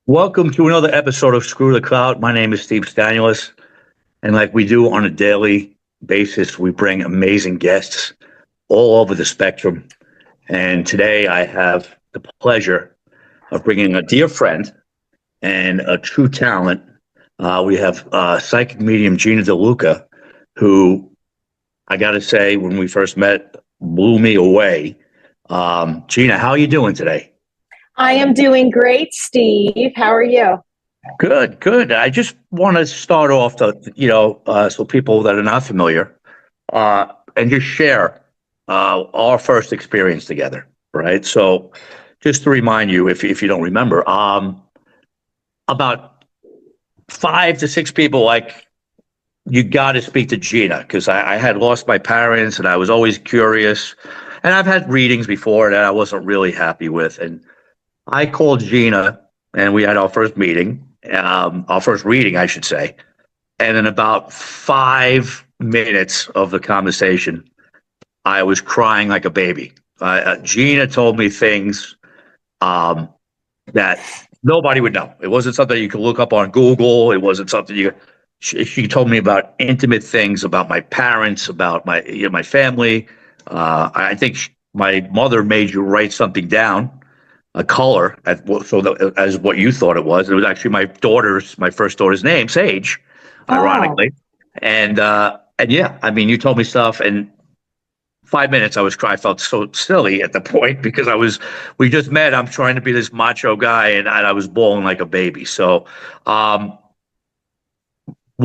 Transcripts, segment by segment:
Welcome to another episode of Screw the Clout. My name is Steve Stanulis, and like we do on a daily basis, we bring amazing guests all over the spectrum. And today I have the pleasure of bringing a dear friend and a true talent. We have psychic medium Gina DeLuca, who I got to say, when we first met, blew me away. Gina, how are you doing today? I am doing great, Steve. How are you? Good, good. I just want to start off so people that are not familiar, and just share our first experience together, right? So, just to remind you, if you don't remember, about 5 to 6 people you got to speak to Gina because I had lost my parents and I was always curious, and I've had readings before that I wasn't really happy with, and I called Gina and we had our first meeting, our first reading, I should say. And in about 5 minutes of the conversation, I was crying like a baby. Gina told me things that nobody would know. It wasn't something you could look up on Google. It wasn't something she told me about intimate things about my parents, about my family. I think my mother made you write something down, a color as what you thought it was. It was actually my first daughter's name, Sage, ironically. And yeah, I mean, you told me stuff, and 5 minutes I felt so silly at the point because we just met. I'm trying to be this macho guy, and I was bawling like a baby. So, what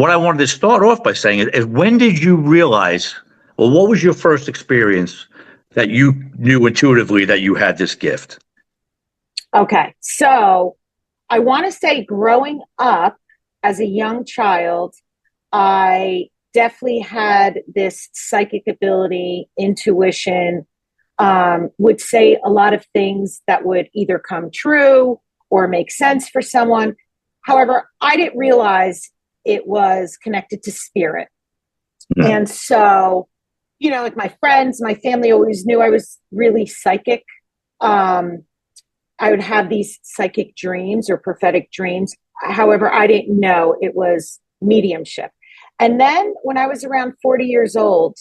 I wanted to start off by saying is when did you realize, or what was your first experience that you knew intuitively that you had this gift? Okay, so I want to say growing up as a young child, I definitely had this psychic ability, intuition, would say a lot of things that would either come true or make sense for someone. However, I didn't realize it was connected to spirit. Mm-hmm. And so, like my friends, my family always knew I was really psychic. I would have these psychic dreams or prophetic dreams. However, I didn't know it was mediumship. And then when I was around 40 years old,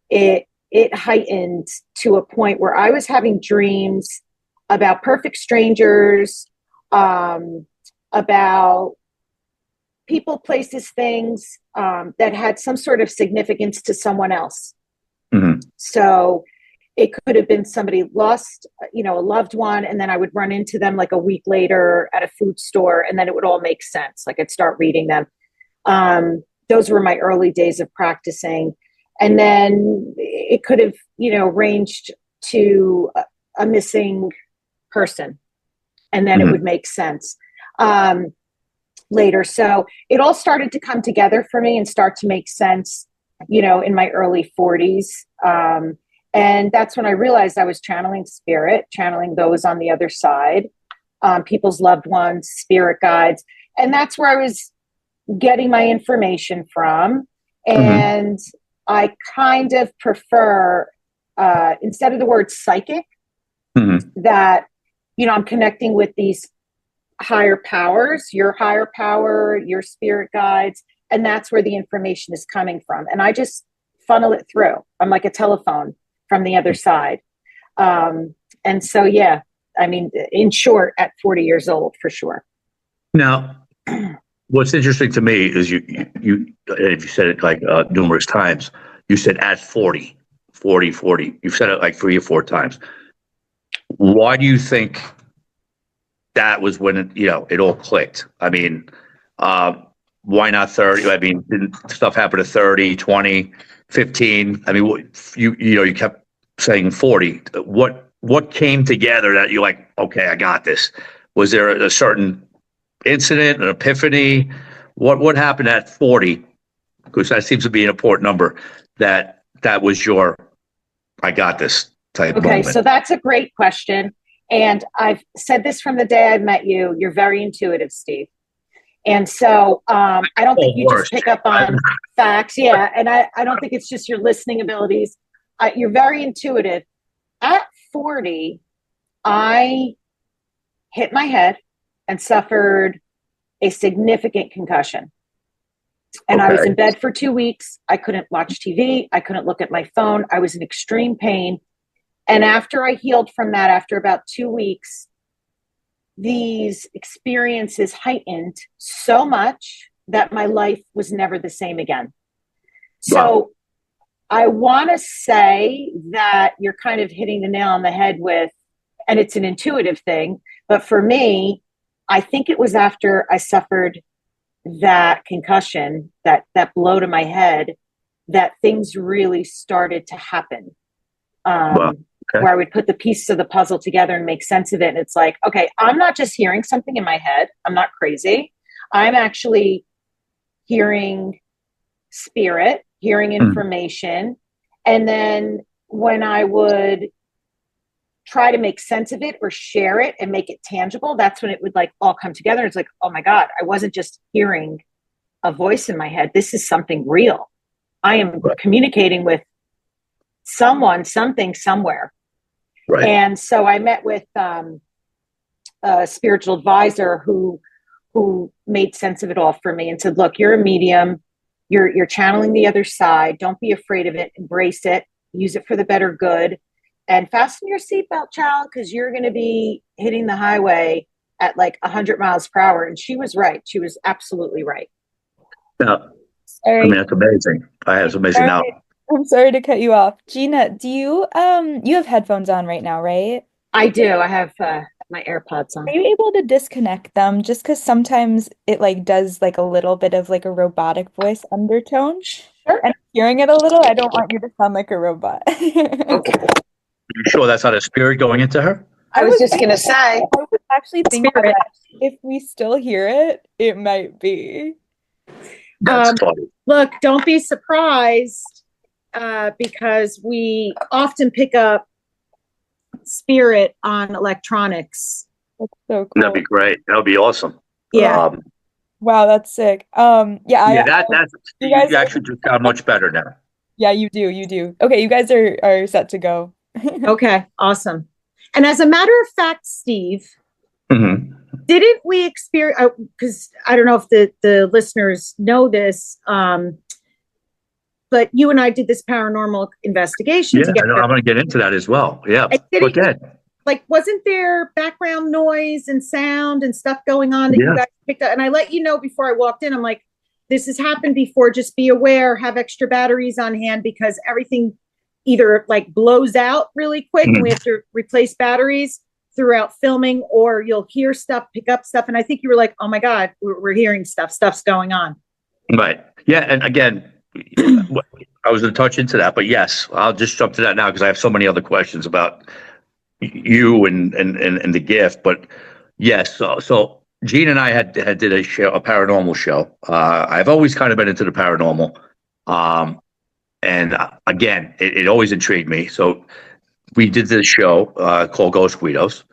it heightened to a point where I was having dreams about perfect strangers, about people, places, things that had some sort of significance to someone else. Mm-hmm. So it could have been somebody lost, a loved one, and then I would run into them like a week later at a food store, and then it would all make sense. Like I'd start reading them. Those were my early days of practicing. And then it could have, ranged to a missing person, and then mm-hmm. it would make sense later. So it all started to come together for me and start to make sense, in my early 40s. And that's when I realized I was channeling spirit, channeling those on the other side, people's loved ones, spirit guides. And that's where I was getting my information from. And mm-hmm. I kind of prefer, instead of the word psychic, mm-hmm. that, I'm connecting with these higher powers, your higher power, your spirit guides. And that's where the information is coming from. And I just funnel it through. I'm like a telephone from the other side. And so, yeah, I mean, in short, at 40 years old, for sure. Now, what's interesting to me is you said it like numerous times. You said at 40. You've said it like 3 or 4 times. Why do you think that was when it all clicked? I mean, why not 30? I mean, didn't stuff happen at 30, 20, 15? I mean, you kept saying 40. What came together that you're like, okay, I got this? Was there a certain incident, an epiphany? What happened at 40? Because that seems to be an important number. That was your, I got this type moment. Okay, so that's a great question. And I've said this from the day I met you. You're very intuitive, Steve. And so I don't think you just pick up on facts. Yeah. And I don't think it's just your listening abilities. You're very intuitive. At 40, I hit my head and suffered a significant concussion. And I was in bed for 2 weeks. I couldn't watch TV. I couldn't look at my phone. I was in extreme pain. And after I healed from that, after about 2 weeks, these experiences heightened so much that my life was never the same again. So I want to say that you're kind of hitting the nail on the head with, and it's an intuitive thing, but for me, I think it was after I suffered that concussion, that blow to my head, that things really started to happen. Where I would put the pieces of the puzzle together and make sense of it. And it's like, okay, I'm not just hearing something in my head. I'm not crazy. I'm actually hearing spirit, hearing information. And then when I would try to make sense of it or share it and make it tangible, that's when it would like all come together. It's like, oh my God, I wasn't just hearing a voice in my head. This is something real. I am communicating with someone, something, somewhere. Right. And so I met with a spiritual advisor who made sense of it all for me and said, look, you're a medium. You're channeling the other side. Don't be afraid of it. Embrace it. Use it for the better good. And fasten your seatbelt, child, because you're going to be hitting the highway at like 100 miles per hour. And she was right. She was absolutely right. Yeah. I mean, that's amazing. It's amazing now. I'm sorry to cut you off. Gina, do you have headphones on right now, right? I do. I have my AirPods on. Are you able to disconnect them? Just because sometimes it like does like a little bit of like a robotic voice undertone. Sure. And hearing it a little, I don't want you to sound like a robot. Okay. Are you sure that's not a spirit going into her? I was just going to say. I was actually thinking that if we still hear it, it might be. That's funny. Look, don't be surprised because we often pick up spirit on electronics. That's so cool. That'd be great. That would be awesome. Yeah. Wow, that's sick. You actually just got much better now. Yeah, you do. Okay, you guys are set to go. Okay, awesome. And as a matter of fact, Steve, didn't we experience, because I don't know if the listeners know this, but you and I did this paranormal investigation together. I'm going to get into that as well. Yeah, like, wasn't there background noise and sound and stuff going on that you guys picked up? And I let you know before I walked in, I'm like, this has happened before. Just be aware, have extra batteries on hand because everything either like blows out really quick and we have to replace batteries throughout filming, or you'll hear stuff, pick up stuff. And I think you were like, oh my God, we're hearing stuff's going on. Right. Yeah. And again, I was going to touch into that, but yes, I'll just jump to that now because I have so many other questions about you and the gift. But yes, so Gina and I had did a paranormal show. I've always kind of been into the paranormal. And again, it always intrigued me. So we did this show called Ghost Guidos.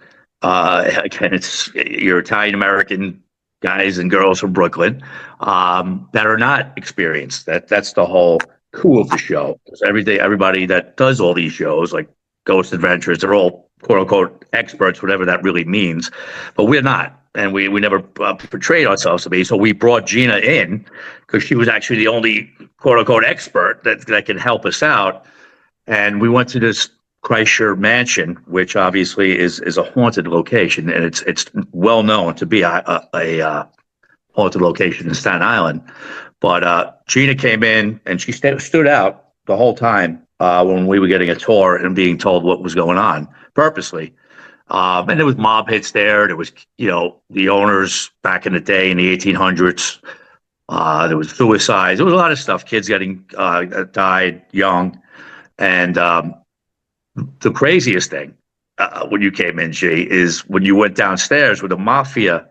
Again, it's your Italian-American guys and girls from Brooklyn that are not experienced. That's the whole cool of the show. Because everybody that does all these shows, like Ghost Adventures, they're all quote-unquote experts, whatever that really means. But we're not. And we never portrayed ourselves to be. So we brought Gina in because she was actually the only quote-unquote expert that can help us out. And we went to this Kreischer mansion, which obviously is a haunted location. And it's well known to be a haunted location in Staten Island. But Gina came in and she stood out the whole time when we were getting a tour and being told what was going on purposely. And there was mob hits there. There was, the owners back in the day in the 1800s. There was suicides. There was a lot of stuff. Kids getting died young. And the craziest thing when you came in, G, is when you went downstairs where the mafia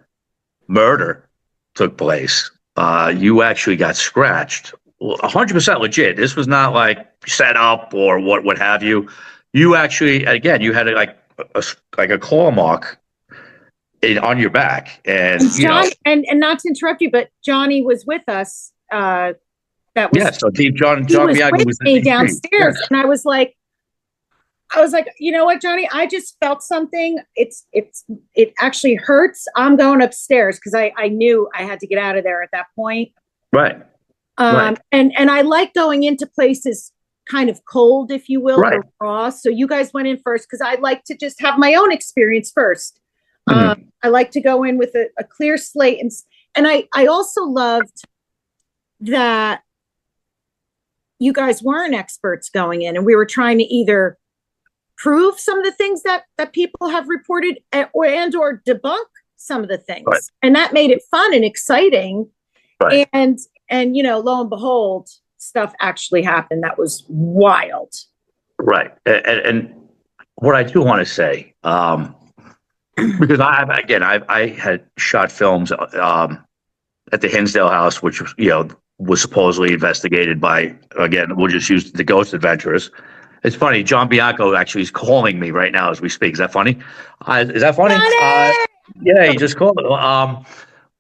murder took place. You actually got scratched. 100% legit. This was not like set up or what have you. You actually, again, you had a claw mark on your back, and and not to interrupt you, but Johnny was with us. That was so John was Biaggi with me downstairs, and I was like, I was like, you know what, Johnny? I just felt something. It actually hurts. I'm going upstairs because I knew I had to get out of there at that point. Right. Right. And I like going into places kind of cold, if you will, Right. or raw. So you guys went in first because I like to just have my own experience first. I like to go in with a clear slate, and I also loved that you guys weren't experts going in, and we were trying to either prove some of the things that people have reported, or debunk some of the things, Right. and that made it fun and exciting. Right. And lo and behold, stuff actually happened that was wild. Right. And what I do want to say, because I had shot films at the Hinsdale house, which was supposedly investigated by, again, we'll just use the Ghost Adventurers. It's funny, John Bianco actually is calling me right now as we speak. Is that funny? Is that funny? Yeah, he just called it.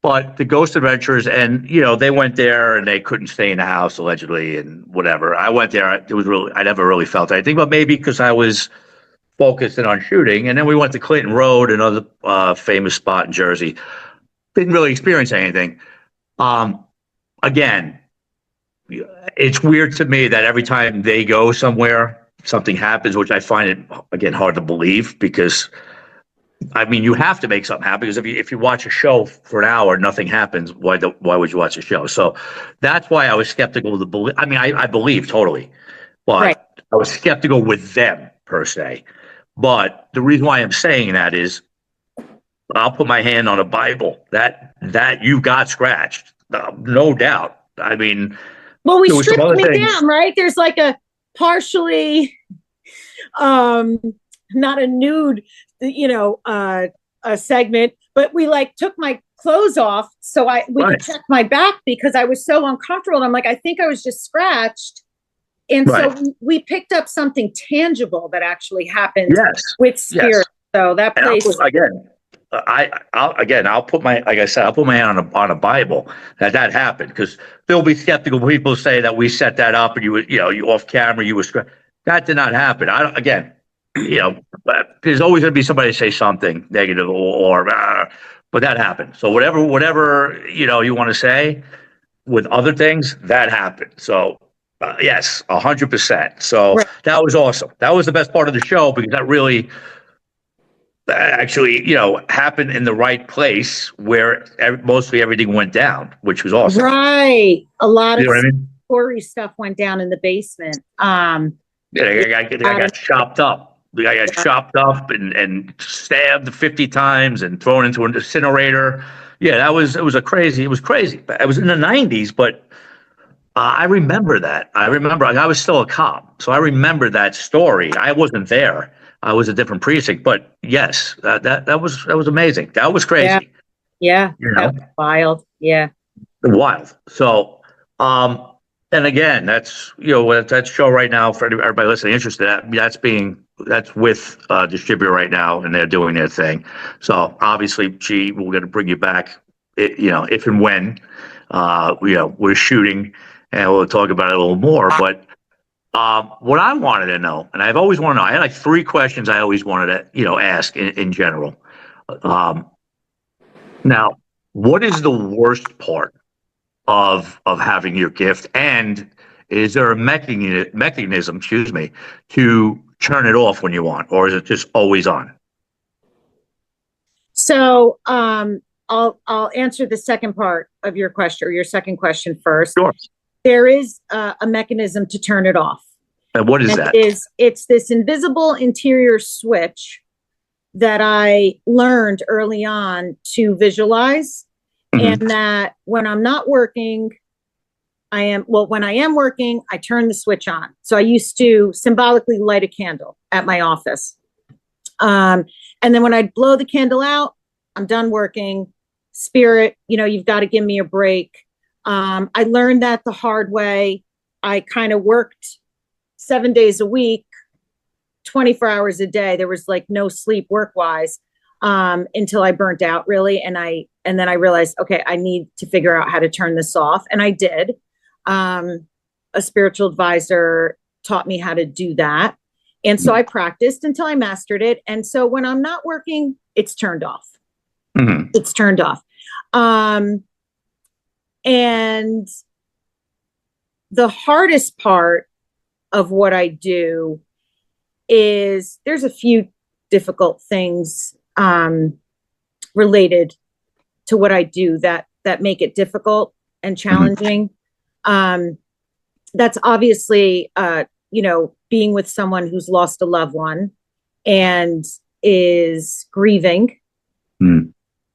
But the Ghost Adventurers, and they went there and they couldn't stay in the house allegedly, and whatever. I went there. It was really, I never really felt anything, but maybe because I was focused in on shooting. And then we went to Clinton Road, another famous spot in Jersey. Didn't really experience anything. Again, it's weird to me that every time they go somewhere, something happens, which I find it, again, hard to believe, because I mean, you have to make something happen, because if you watch a show for an hour, nothing happens. Why would you watch a show? So that's why I was skeptical to believe. I mean, I believe totally, but Right. I was skeptical with them per se. But the reason why I'm saying that is, I'll put my hand on a Bible that you got scratched, no doubt. I mean, Well, we there was some stripped other me things. down, right? There's like a partially, not a nude, a segment, but we like took my clothes off so we Right. could check my back because I was so uncomfortable. And I'm like, I think I was just scratched. And Right. so we picked up something tangible that actually happened Yes. with spirit. Yes. So that And place. I'll put my, like I said, I'll put my hand on a Bible that happened, because there'll be skeptical people say that we set that up and you off camera, you were that did not happen. Again, but there's always going to be somebody say something negative but that happened. So whatever you want to say with other things, that happened. So yes, 100%. So Right. that was awesome. That was the best part of the show, because that really actually, happened in the right place where mostly everything went down, which was awesome. Right. A lot You know of what I mean? gory stuff went down in the basement. Yeah, I got chopped up. I got Yeah. chopped up and stabbed 50 times and thrown into an incinerator. Yeah, it was crazy. It was crazy. It was in the 90s, but I remember that. I was still a cop, so I remember that story. I wasn't there. I was a different precinct, but yes, that was amazing. That was crazy. Yeah. That was wild. Yeah. Wild. So, and again, that's that show right now for everybody listening interested. That's with distributor right now, and they're doing their thing. So obviously, we're going to bring you back. If and when we're shooting, and we'll talk about it a little more. But what I wanted to know, and I've always wanted to know, I had like 3 questions I always wanted to ask in general. Now, what is the worst part of having your gift, and is there a mechanism, to turn it off when you want, or is it just always on? So I'll answer the second part of your question, or your second question first. Sure. There is a mechanism to turn it off. And what is that? It's this invisible interior switch that I learned early on to visualize. Mm-hmm. And that when I'm not working, when I am working, I turn the switch on. So I used to symbolically light a candle at my office. And then when I'd blow the candle out, I'm done working. Spirit, you've got to give me a break. I learned that the hard way. I kind of worked 7 days a week, 24 hours a day. There was like no sleep work-wise until I burnt out, really. And then I realized, okay, I need to figure out how to turn this off. And I did. A spiritual advisor taught me how to do that. And so I practiced until I mastered it. And so when I'm not working, it's turned off. Mhm. It's turned off. And the hardest part of what I do is there's a few difficult things related to what I do that make it difficult and challenging. That's obviously, being with someone who's lost a loved one and is grieving,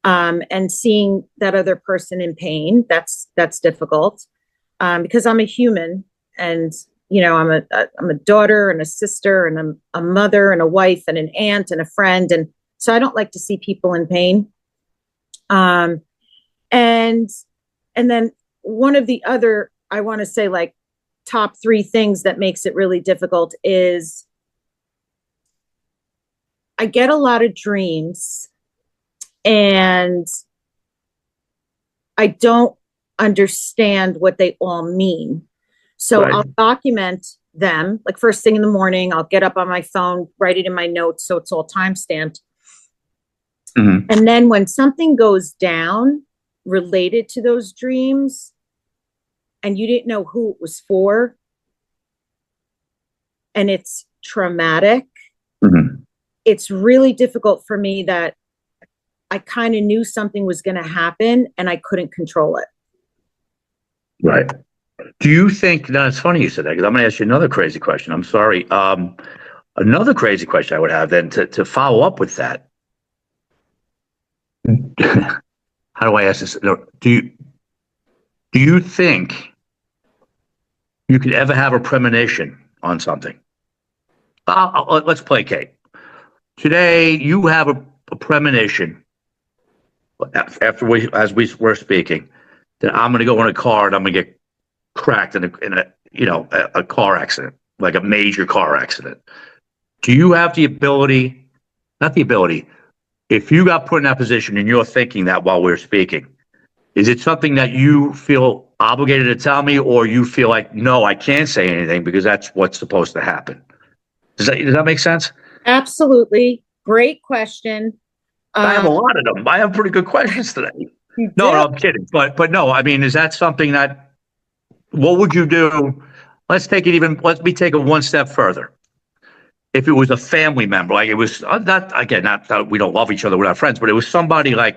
and seeing that other person in pain. That's difficult, because I'm a human, and I'm a daughter and a sister and a mother and a wife and an aunt and a friend, and so I don't like to see people in pain. And then one of the other, I want to say, like, top 3 things that makes it really difficult is I get a lot of dreams and I don't understand what they all mean. So Right. I'll document them, like first thing in the morning. I'll get up on my phone, write it in my notes so it's all time stamped. Mhm. And then when something goes down related to those dreams and you didn't know who it was for, and it's traumatic, Mhm. it's really difficult for me that I kind of knew something was going to happen and I couldn't control it. Right. Do you think, now it's funny you said that, because I'm going to ask you another crazy question. I'm sorry. Another crazy question I would have then to follow up with that. How do I ask this? No, do you think you could ever have a premonition on something? Let's placate. Today, you have a premonition after as we were speaking, that I'm going to go in a car and I'm going to get cracked in a car accident, like a major car accident. Do you have the ability, not the ability, if you got put in that position and you're thinking that while we're speaking, is it something that you feel obligated to tell me, or you feel like, no, I can't say anything because that's what's supposed to happen? Does that make sense? Absolutely. Great question. I have a lot of them. I have pretty good questions today. You No, do? I'm kidding. But no, I mean, is that something that, what would you do? Let me take it one step further. If it was a family member, like it was not that we don't love each other, we're not friends, but it was somebody like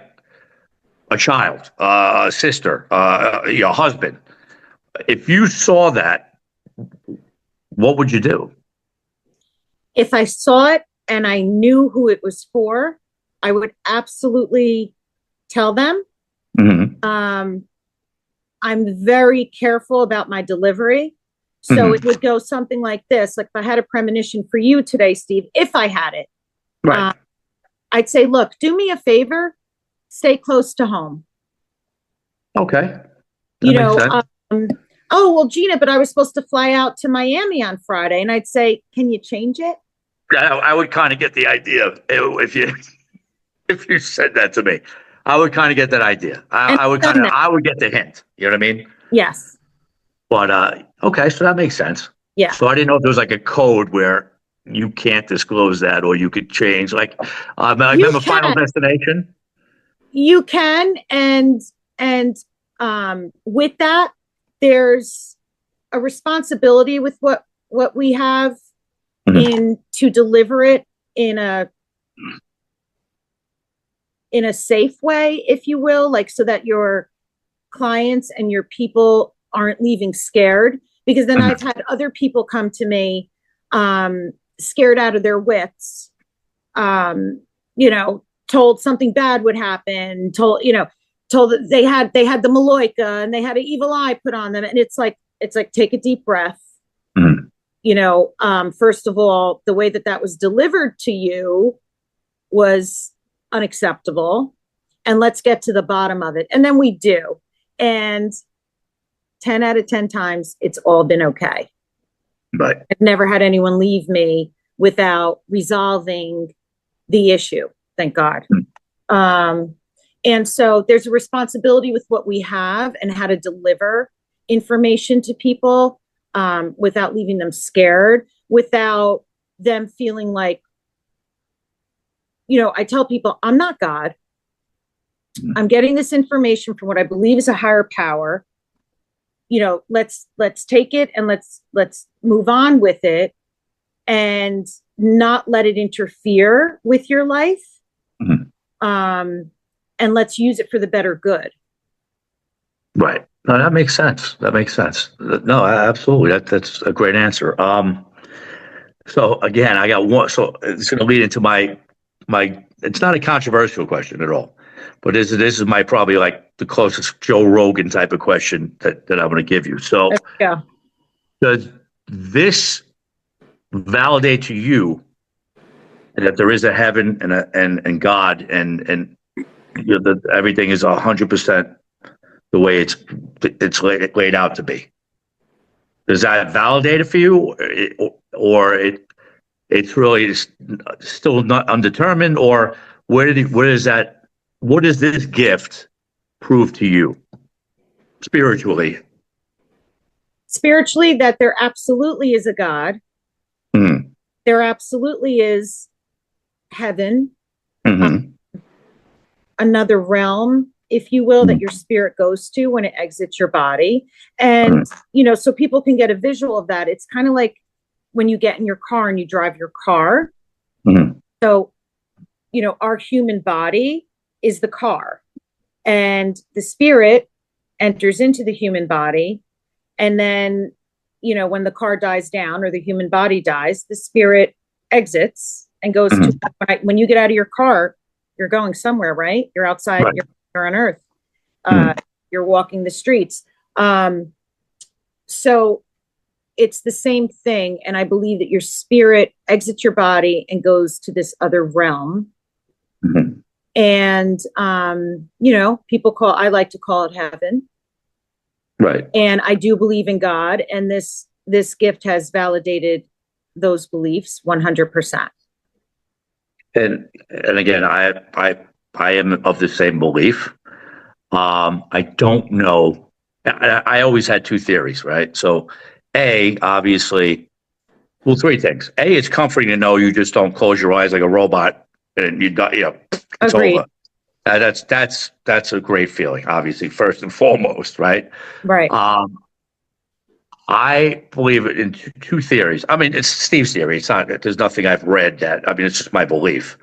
a child, a sister, your husband. If you saw that, what would you do? If I saw it and I knew who it was for, I would absolutely tell them. Mm-hmm. I'm very careful about my delivery. So it would go something like this. Like if I had a premonition for you today, Steve, if I had it, Right. I'd say, look, do me a favor, stay close to home. Okay. You That makes know, sense. oh, well, Gina, but I was supposed to fly out to Miami on Friday. And I'd say, can you change it? I would kind of get the idea if you said that to me. I would kind of get that idea. And I would done that. I would get the hint. You know what I mean? Yes. But okay, so that makes sense. Yeah. So I didn't know if there was like a code where you can't disclose that, or you could change. Like, I remember Final Destination. You can, and with that, there's a responsibility with what we have in to deliver it in a safe way, if you will, like so that your clients and your people aren't leaving scared. Because then I've had other people come to me scared out of their wits, told something bad would happen, told that they had the Maloika and they had an evil eye put on them. And it's like, take a deep breath. First of all, the way that was delivered to you was unacceptable. And let's get to the bottom of it. And then we do. And 10 out of 10 times, it's all been okay. Right. I've never had anyone leave me without resolving the issue. Thank God. And so there's a responsibility with what we have and how to deliver information to people without leaving them scared, without them feeling like, I tell people, I'm not God. I'm getting this information from what I believe is a higher power. Let's take it and let's move on with it and not let it interfere with your life. And let's use it for the better good. Right. No, that makes sense. No, absolutely. That's a great answer. So again, I got one. So it's going to lead into my. It's not a controversial question at all, but this is my probably like the closest Joe Rogan type of question that I'm going to give you. So, yeah. Does this validate to you that there is a heaven and God and that everything is 100% the way it's laid out to be? Does that validate it for you, or it's really still not undetermined, or what does this gift prove to you spiritually? Spiritually, that there absolutely is a God. Mm-hmm. There absolutely is heaven, another realm, if you will, that your spirit goes to when it exits your body. And, so people can get a visual of that. It's kind of like when you get in your car and you drive your car. So, our human body is the car, and the spirit enters into the human body. And then, when the car dies down or the human body dies, the spirit exits and goes to, when you get out of your car, you're going somewhere, right? You're outside, right. You're on earth. You're walking the streets. So it's the same thing. And I believe that your spirit exits your body and goes to this other realm. And, I like to call it heaven. Right. And I do believe in God. And this gift has validated those beliefs 100%. And again, I am of the same belief. I don't know. I always had two theories, right? So, obviously, well, three things. It's comforting to know you just don't close your eyes like a robot and it's Agreed. over. That's a great feeling, obviously, first and foremost, right? Right. I believe in two theories. I mean, it's Steve's theory. It's not. There's nothing I've read that. I mean, it's just my belief.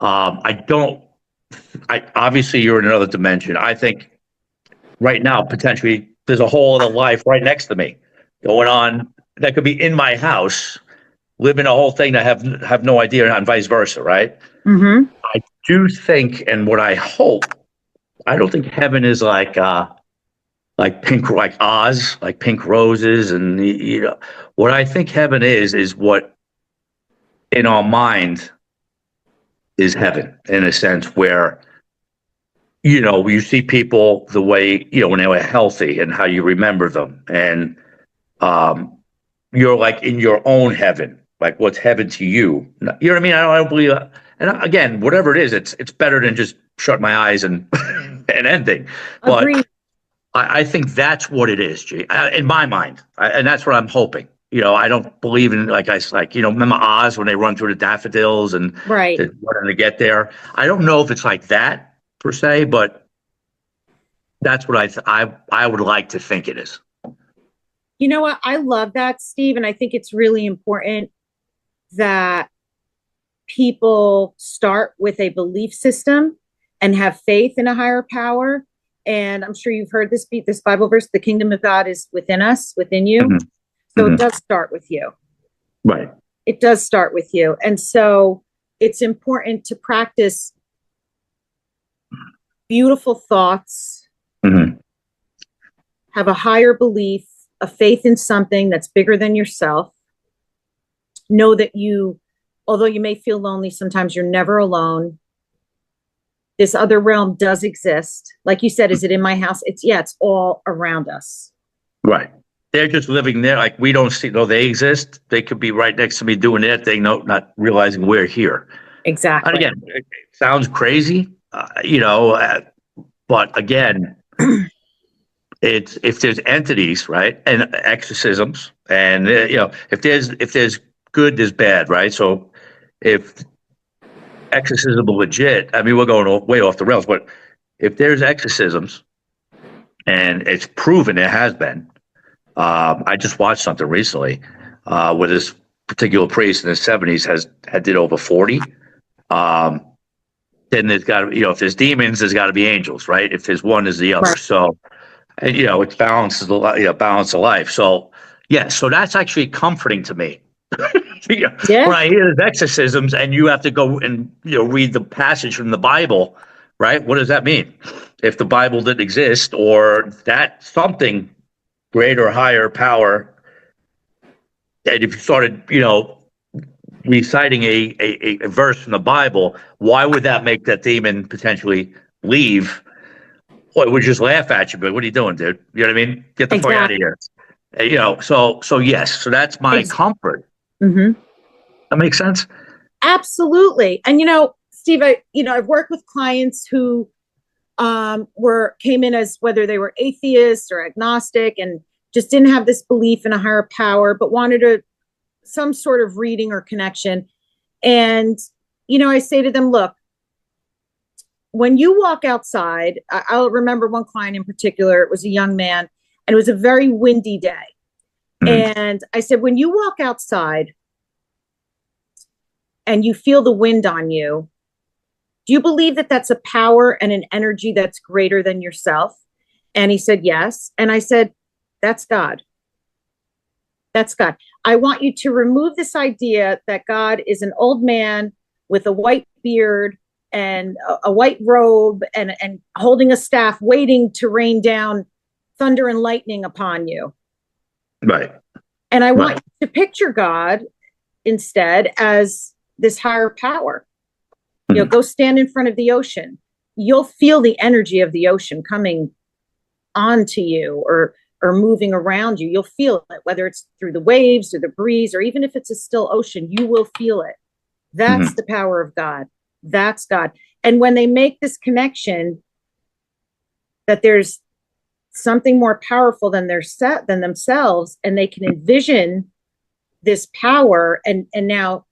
Obviously, you're in another dimension. I think right now, potentially, there's a whole other life right next to me going on that could be in my house, living a whole thing that have no idea, and vice versa, right? I do think, and what I hope, I don't think heaven is like pink, like Oz, like pink roses, and what I think heaven is what in our mind is heaven, in a sense where you see people the way when they were healthy and how you remember them, and you're like in your own heaven, like what's heaven to you. You know what I mean? I don't believe that. And again, whatever it is, it's better than just shut my eyes and and ending. But Agreed. I think that's what it is, G, in my mind, and that's what I'm hoping. I don't believe in remember Oz when they run through the daffodils and right. wanting to get there. I don't know if it's like that per se, but that's what I would like to think it is. You know what? I love that, Steve, and I think it's really important that people start with a belief system and have faith in a higher power. And I'm sure you've heard this Bible verse, the kingdom of God is within us, within you. So it does start with you. Right. It does start with you. And so it's important to practice beautiful thoughts, have a higher belief, a faith in something that's bigger than yourself. Know that although you may feel lonely, sometimes you're never alone. This other realm does exist. Like you said, is it in my house? It's all around us. Right. They're just living there. Like we don't see, though they exist. They could be right next to me doing their thing, not realizing we're here. Exactly. And again, it sounds crazy, but again, if there's entities, right, and exorcisms, and if there's good, there's bad, right? So if exorcism are legit, I mean, we're going way off the rails, but if there's exorcisms and it's proven it has been, I just watched something recently where this particular priest in his 70s had did over 40. Then there's got to, if there's demons, there's got to be angels, right? If there's one, there's the other. Right. So, and, it's balance of life. So, yeah, so that's actually comforting to me. Yeah. When I hear there's exorcisms and you have to go and, read the passage from the Bible, right? What does that mean? If the Bible didn't exist, or that something greater, higher power, and if you started, reciting a verse from the Bible, why would that make that demon potentially leave? Well, it would just laugh at you, but what are you doing, dude? You know what I mean? Get the fuck out of here. So yes, so that's my comfort. Mm-hmm. That makes sense? Absolutely. And, Steve, I've worked with clients who came in as whether they were atheists or agnostic and just didn't have this belief in a higher power, but wanted some sort of reading or connection. And, I say to them, look, when you walk outside, I'll remember one client in particular, it was a young man, and it was a very windy day. Mm-hmm. And I said, when you walk outside and you feel the wind on you, do you believe that that's a power and an energy that's greater than yourself? And he said, yes. And I said, that's God. That's God. I want you to remove this idea that God is an old man with a white beard and a white robe and holding a staff waiting to rain down thunder and lightning upon you. Right. And I want you to picture God instead as this higher power. Go stand in front of the ocean. You'll feel the energy of the ocean coming onto you or moving around you. You'll feel it, whether it's through the waves or the breeze, or even if it's a still ocean, you will feel it. That's the power of God. That's God. And when they make this connection that there's something more powerful than themselves, and they can envision this power and now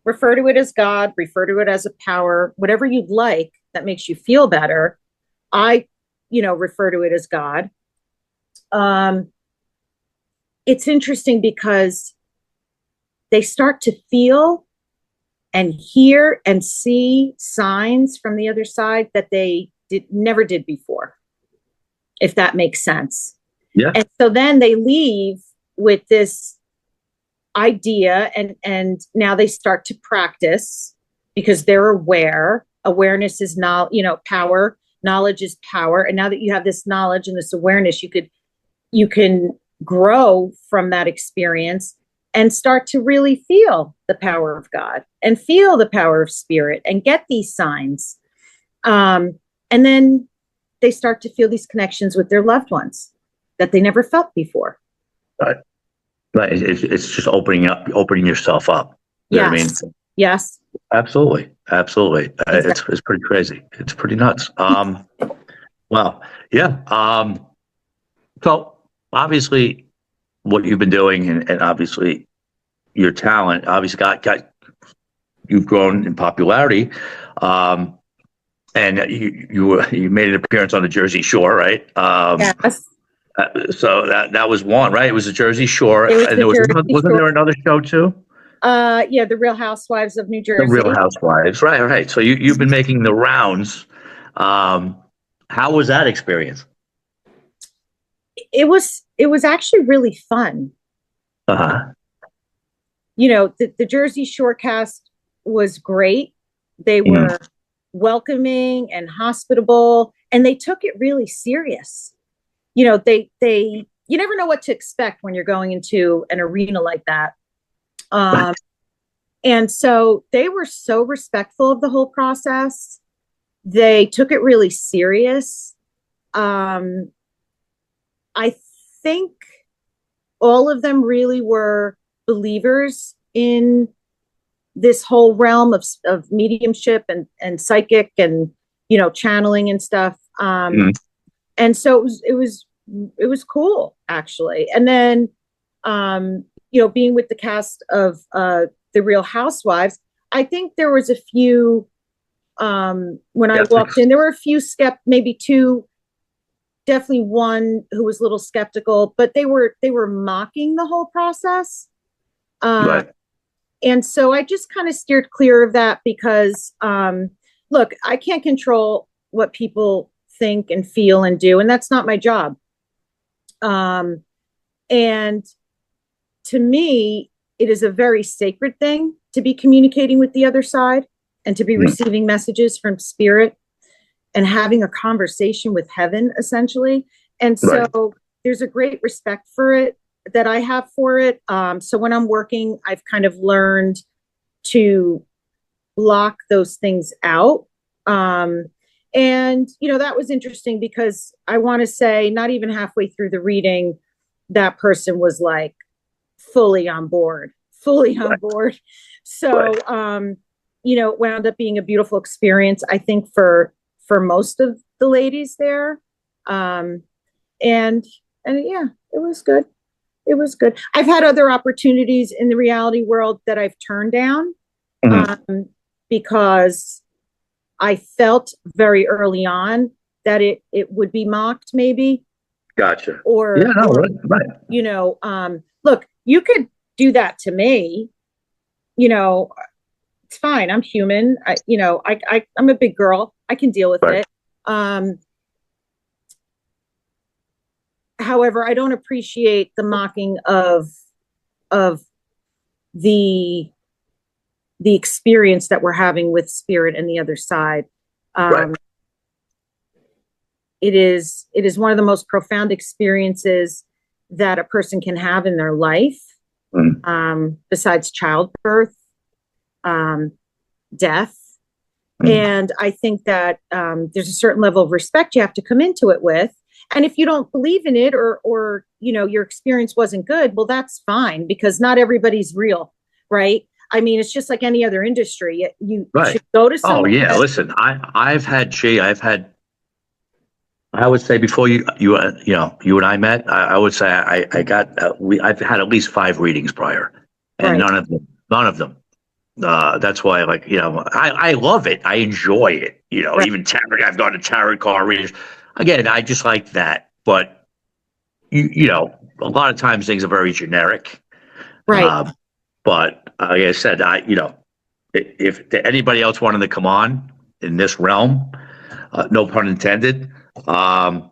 refer to it as God, refer to it as a power, whatever you'd like that makes you feel better. I, refer to it as God. It's interesting because they start to feel and hear and see signs from the other side that they never did before, if that makes sense. Yeah. And so then they leave with this idea and now they start to practice because they're aware. Awareness is power. Knowledge is power. And now that you have this knowledge and this awareness, you can grow from that experience and start to really feel the power of God and feel the power of spirit and get these signs. And then they start to feel these connections with their loved ones that they never felt before. Right. It's just opening yourself up. You know what I mean? Yes. Absolutely. Exactly. It's pretty crazy. It's pretty nuts. Well, yeah. So obviously what you've been doing and obviously your talent obviously got you've grown in popularity. And you made an appearance on the Jersey Shore, right? Yes. So that was one, right? It was the Jersey Shore. And wasn't there another show too? Yeah, The Real Housewives of New Jersey. The Real Housewives, right. So you've been making the rounds. How was that experience? It was actually really fun. Uh-huh. The Jersey Shore cast was great. They were welcoming and hospitable, and they took it really serious. You never know what to expect when you're going into an arena like that. And so they were so respectful of the whole process. They took it really serious. I think all of them really were believers in this whole realm of mediumship and psychic and, channeling and stuff. And so it was cool actually. And then, being with the cast of The Real Housewives, I think there was a few, when I walked in, there were a few maybe two, definitely one who was a little skeptical, but they were mocking the whole process. Right. And so I just kind of steered clear of that because, look, I can't control what people think and feel and do, and that's not my job. And to me, it is a very sacred thing to be communicating with the other side and to be receiving messages from spirit and having a conversation with heaven, essentially. And so there's a great respect for it that I have for it. So when I'm working, I've kind of learned to block those things out. And, that was interesting because I want to say not even halfway through the reading, that person was like fully on board. So, it wound up being a beautiful experience, I think, for most of the ladies there. And yeah, it was good. It was good. I've had other opportunities in the reality world that I've turned down because I felt very early on that it would be mocked, maybe. Gotcha. Or, yeah, no, or right. Look, you could do that to me. It's fine. I'm human. I'm a big girl. I can deal with it. However, I don't appreciate the mocking of the experience that we're having with spirit and the other side. It is one of the most profound experiences that a person can have in their life, besides childbirth, death. And I think that there's a certain level of respect you have to come into it with. And if you don't believe in it or your experience wasn't good, well, that's fine, because not everybody's real, right? I mean, it's just like any other industry. You should go to someone. Oh yeah, listen, I've had I would say before you and I met, I would say I've had at least 5 readings prior, and none of them. That's why, I love it. I enjoy it. Even tarot. I've gone to tarot card readings. Again, I just like that. But a lot of times things are very generic. Right. But like I said, if anybody else wanted to come on in this realm, no pun intended, that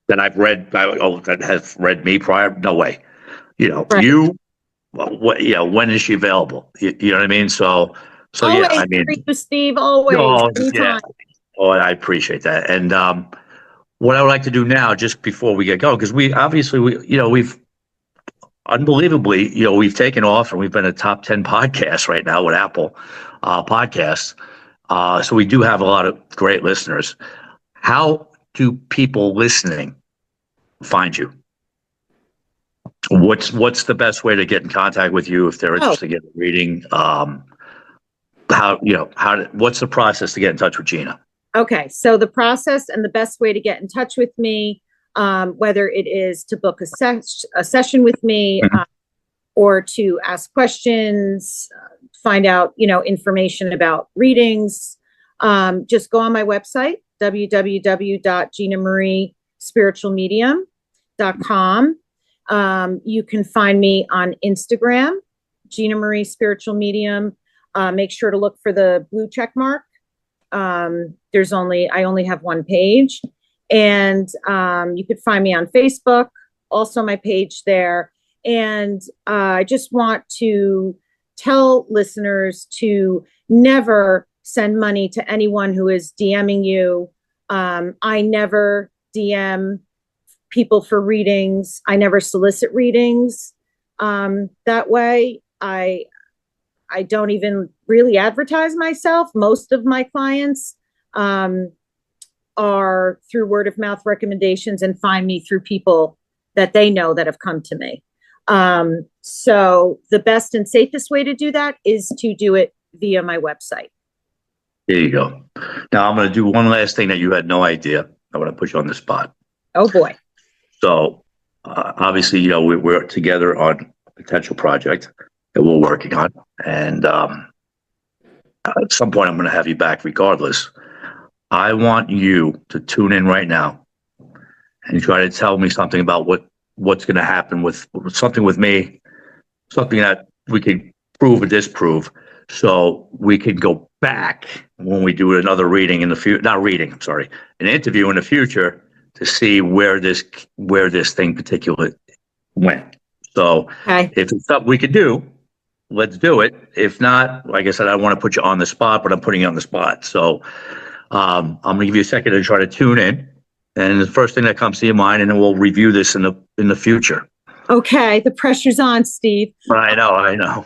that has read me prior, no way. When is she available? You know what I mean? So Always, yeah, I mean, you, Steve, always. Yeah. Oh, I appreciate that. And what I would like to do now, just before we get going, because we've unbelievably, we've taken off and we've been a top 10 podcast right now with Apple podcasts. So we do have a lot of great listeners. How do people listening find you? What's the best way to get in contact with you if they're interested in reading? What's the process to get in touch with Gina? Okay, so the process and the best way to get in touch with me, whether it is to book a session with me, or to ask questions, find out information about readings, just go on my website, www.ginamariespiritualmedium.com. You can find me on Instagram, Gina Marie Spiritual Medium. Make sure to look for the blue check mark. I only have one page, and you could find me on Facebook, also my page there. And I just want to tell listeners to never send money to anyone who is DMing you. I never DM people for readings. I never solicit readings that way. I don't even really advertise myself. Most of my clients are through word of mouth recommendations and find me through people that they know that have come to me. So the best and safest way to do that is to do it via my website. There you go. Now I'm going to do one last thing that you had no idea. I'm going to put you on the spot. Oh boy. So Obviously, we're together on a potential project that we're working on, and at some point, I'm going to have you back regardless. I want you to tune in right now and try to tell me something about what's going to happen with something with me, something that we can prove or disprove, so we can go back when we do another reading in the future. Not reading, I'm sorry, an interview in the future to see where this thing particularly went. So Okay. if it's something we could do, let's do it. If not, like I said, I don't want to put you on the spot, but I'm putting you on the spot. So I'm going to give you a second to try to tune in, and the first thing that comes to your mind, and then we'll review this in the future. Okay. The pressure's on, Steve. I know.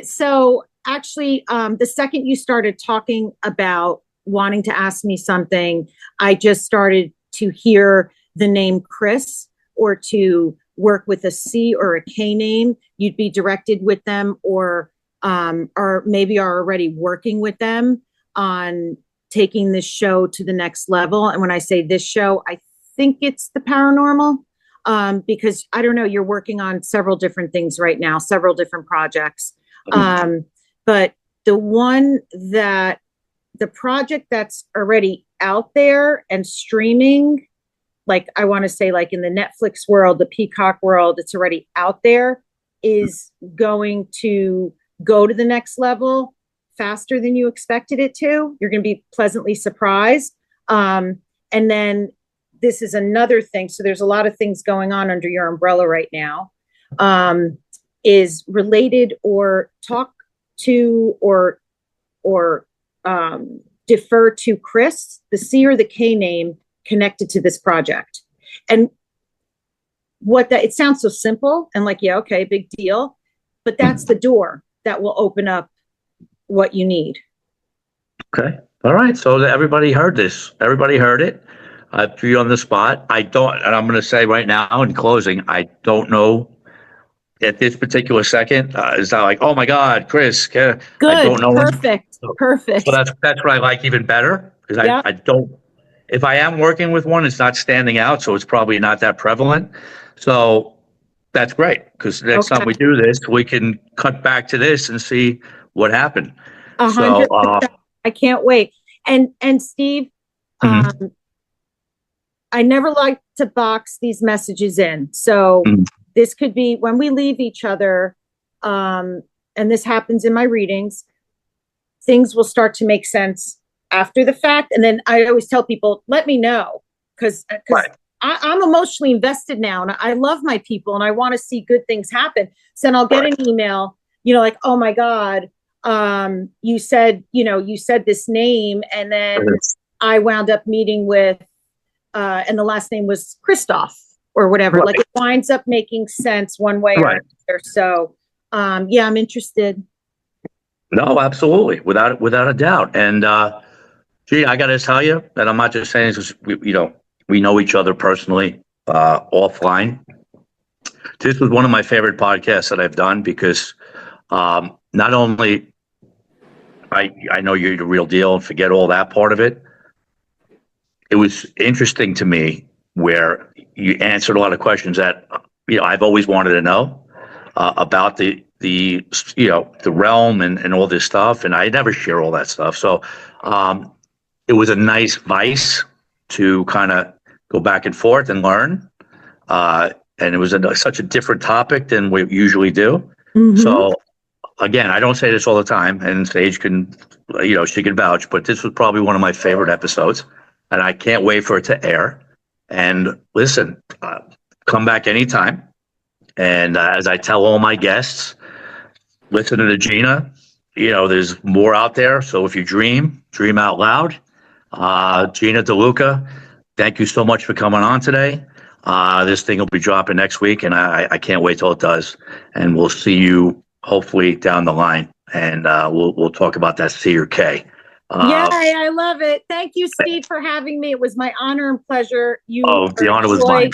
So actually, the second you started talking about wanting to ask me something, I just started to hear the name Chris, or to work with a C or a K name. You'd be directed with them, or maybe are already working with them on taking this show to the next level. And when I say this show, I think it's the paranormal, because I don't know, you're working on several different things right now, several different projects. But the project that's already out there and streaming, like I want to say, like in the Netflix world, the Peacock world, it's already out there, is going to go to the next level faster than you expected it to. You're going to be pleasantly surprised. And then this is another thing. So there's a lot of things going on under your umbrella right now, is related or talk to or defer to Chris, the C or the K name connected to this project. And it sounds so simple and like, yeah, okay, big deal. But that's the door that will open up what you need. Okay. All right. So everybody heard this. Everybody heard it. I threw you on the spot. And I'm going to say right now in closing, I don't know at this particular second. It's not like, oh my God, Chris. Good. I don't know. Perfect. Perfect. So that's what I like even better, because Yeah. I don't. If I am working with one, it's not standing out, so it's probably not that prevalent. So that's great, because next time we do this, we can cut back to this and see what happened. 100%. I can't wait. And Steve, I never like to box these messages in. So this could be when we leave each other, and this happens in my readings, things will start to make sense after the fact. And then I always tell people, let me know, because I'm emotionally invested now, and I love my people, and I want to see good things happen. So then I'll get an email, like, oh my God, you said this name, and then I wound up meeting with, and the last name was Christoph or whatever. Like, it winds up making sense one way or another. So, yeah, I'm interested. No, absolutely, without a doubt. And gee, I got to tell you that I'm not just saying this because we know each other personally, offline. This was one of my favorite podcasts that I've done, because not only I know you're the real deal and forget all that part of it. It was interesting to me where you answered a lot of questions that I've always wanted to know about the realm and all this stuff, and I never share all that stuff. So it was a nice vice to kind of go back and forth and learn, and it was such a different topic than we usually do. So again, I don't say this all the time, and Sage can, she can vouch, but this was probably one of my favorite episodes, and I can't wait for it to air. And listen, come back anytime. And as I tell all my guests, listen to Gina. There's more out there. So if you dream out loud. Gina DeLuca, thank you so much for coming on today. This thing will be dropping next week, and I can't wait till it does. And we'll see you hopefully down the line, and we'll talk about that C or K. Yay, I love it. Thank you, Steve, for having me. It was my honor and pleasure. The honor was mine.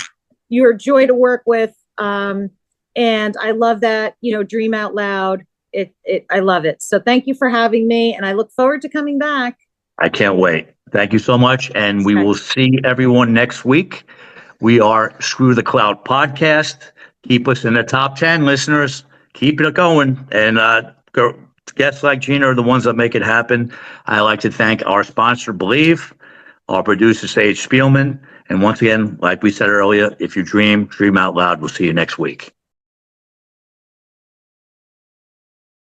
You're a joy to work with. And I love that, dream out loud. I love it. So thank you for having me, and I look forward to coming back. I can't wait. Thank you so much. And we will see everyone next week We are Screw the Clout podcast. Keep us in the top 10, listeners. Keep it going. And guests like Gina are the ones that make it happen. I like to thank our sponsor, Believe, our producer, Sage Spielman. And once again, like we said earlier, if you dream out loud. We'll see you next week.